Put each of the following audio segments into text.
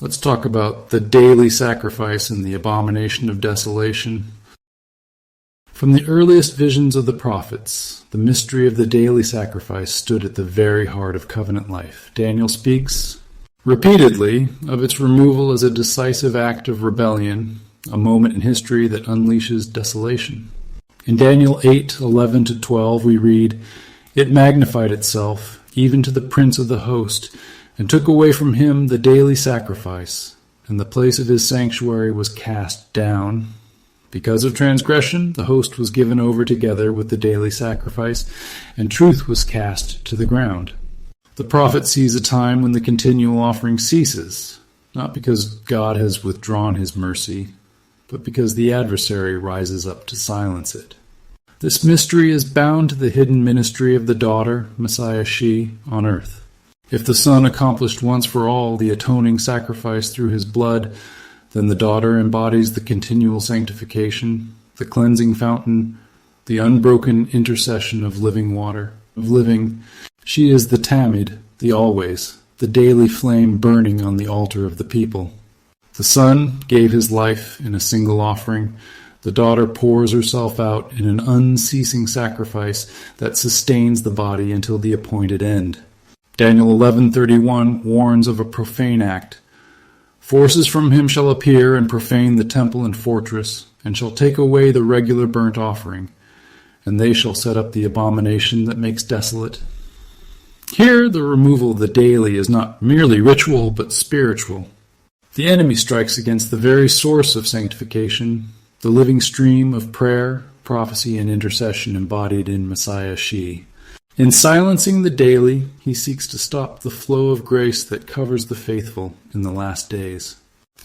Let's talk about the daily sacrifice and the abomination of desolation. From the earliest visions of the prophets, the mystery of the daily sacrifice stood at the very heart of covenant life. Daniel speaks repeatedly of its removal as a decisive act of rebellion, a moment in history that unleashes desolation. In Daniel 8:11-12 we read, "It magnified itself, even to the prince of the host, and took away from him the daily sacrifice, and the place of his sanctuary was cast down. Because of transgression, the host was given over together with the daily sacrifice, and truth was cast to the ground." The prophet sees a time when the continual offering ceases, not because God has withdrawn his mercy, but because the adversary rises up to silence it. This mystery is bound to the hidden ministry of the daughter, Messiah She, on earth. If the Son accomplished once for all the atoning sacrifice through his blood, then the daughter embodies the continual sanctification, the cleansing fountain, the unbroken intercession of living water, of living. She is the Tamid, the always, the daily flame burning on the altar of the people. The Son gave his life in a single offering. The daughter pours herself out in an unceasing sacrifice that sustains the body until the appointed end. Daniel 11:31 warns of a profane act. "Forces from him shall appear and profane the temple and fortress, and shall take away the regular burnt offering, and they shall set up the abomination that makes desolate." Here, the removal of the daily is not merely ritual, but spiritual. The enemy strikes against the very source of sanctification, the living stream of prayer, prophecy, and intercession embodied in Messiah She. In silencing the daily, he seeks to stop the flow of grace that covers the faithful in the last days.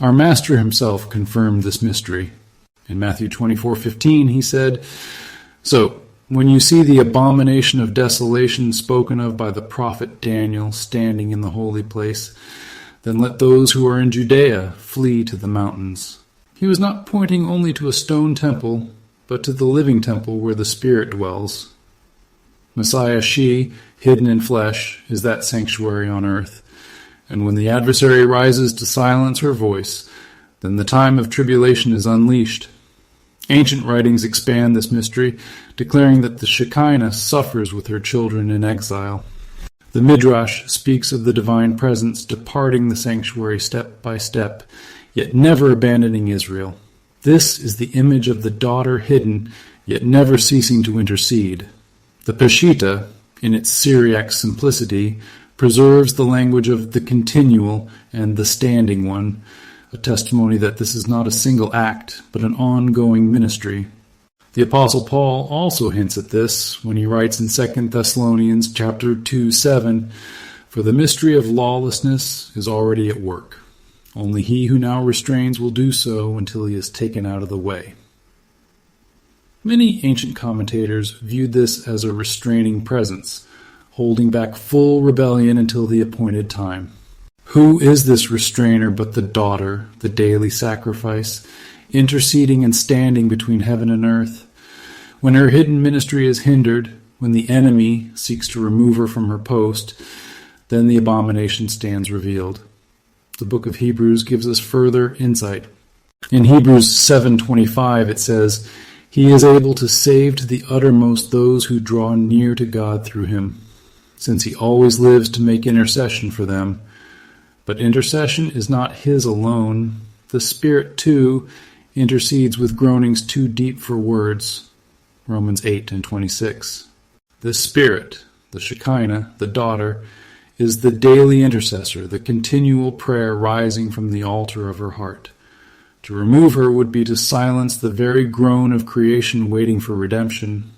Our Master himself confirmed this mystery. In Matthew 24:15, he said, "So, when you see the abomination of desolation spoken of by the prophet Daniel standing in the holy place, then let those who are in Judea flee to the mountains." He was not pointing only to a stone temple, but to the living temple where the Spirit dwells. Messiah She, hidden in flesh, is that sanctuary on earth, and when the adversary rises to silence her voice, then the time of tribulation is unleashed. Ancient writings expand this mystery, declaring that the Shekinah suffers with her children in exile. The Midrash speaks of the divine presence departing the sanctuary step by step, yet never abandoning Israel. This is the image of the daughter hidden, yet never ceasing to intercede. The Peshitta, in its Syriac simplicity, preserves the language of the continual and the standing one, a testimony that this is not a single act, but an ongoing ministry. The Apostle Paul also hints at this when he writes in 2 Thessalonians chapter 2:7, "For the mystery of lawlessness is already at work. Only he who now restrains will do so until he is taken out of the way." Many ancient commentators viewed this as a restraining presence, holding back full rebellion until the appointed time. Who is this restrainer but the daughter, the daily sacrifice, interceding and standing between heaven and earth? When her hidden ministry is hindered, when the enemy seeks to remove her from her post, then the abomination stands revealed. The book of Hebrews gives us further insight. In Hebrews 7:25 it says, "He is able to save to the uttermost those who draw near to God through him, since he always lives to make intercession for them. But intercession is not his alone. The Spirit, too, intercedes with groanings too deep for words." Romans 8:26. The Spirit, the Shekinah, the daughter, is the daily intercessor, the continual prayer rising from the altar of her heart. To remove her would be to silence the very groan of creation waiting for redemption.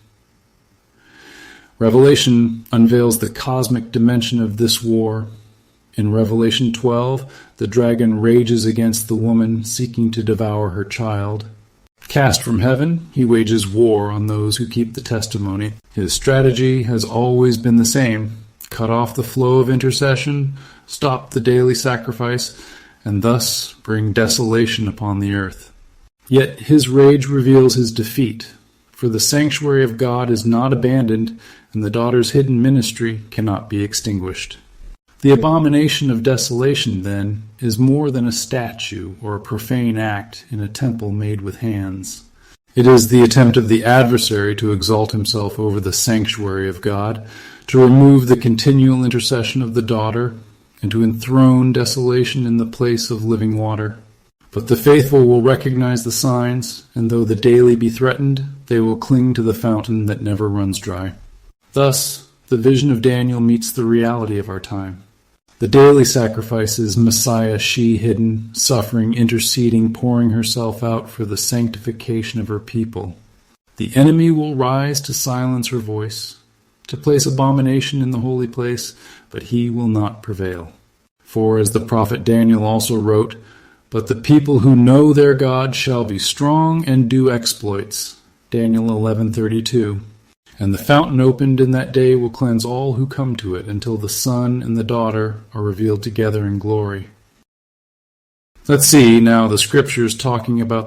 Revelation unveils the cosmic dimension of this war. In Revelation 12, the dragon rages against the woman seeking to devour her child. Cast from heaven, he wages war on those who keep the testimony. His strategy has always been the same: cut off the flow of intercession, stop the daily sacrifice, and thus bring desolation upon the earth. Yet his rage reveals his defeat, for the sanctuary of God is not abandoned, and the daughter's hidden ministry cannot be extinguished. The abomination of desolation, then, is more than a statue or a profane act in a temple made with hands. It is the attempt of the adversary to exalt himself over the sanctuary of God, to remove the continual intercession of the daughter, and to enthrone desolation in the place of living water. But the faithful will recognize the signs, and though the daily be threatened, they will cling to the fountain that never runs dry. Thus, the vision of Daniel meets the reality of our time. The daily sacrifice is Messiah she-hidden, suffering, interceding, pouring herself out for the sanctification of her people. The enemy will rise to silence her voice, to place abomination in the holy place, but he will not prevail. For, as the prophet Daniel also wrote, "But the people who know their God shall be strong and do exploits." Daniel 11:32. And the fountain opened in that day will cleanse all who come to it until the Son and the daughter are revealed together in glory. Let's see now the scriptures talking about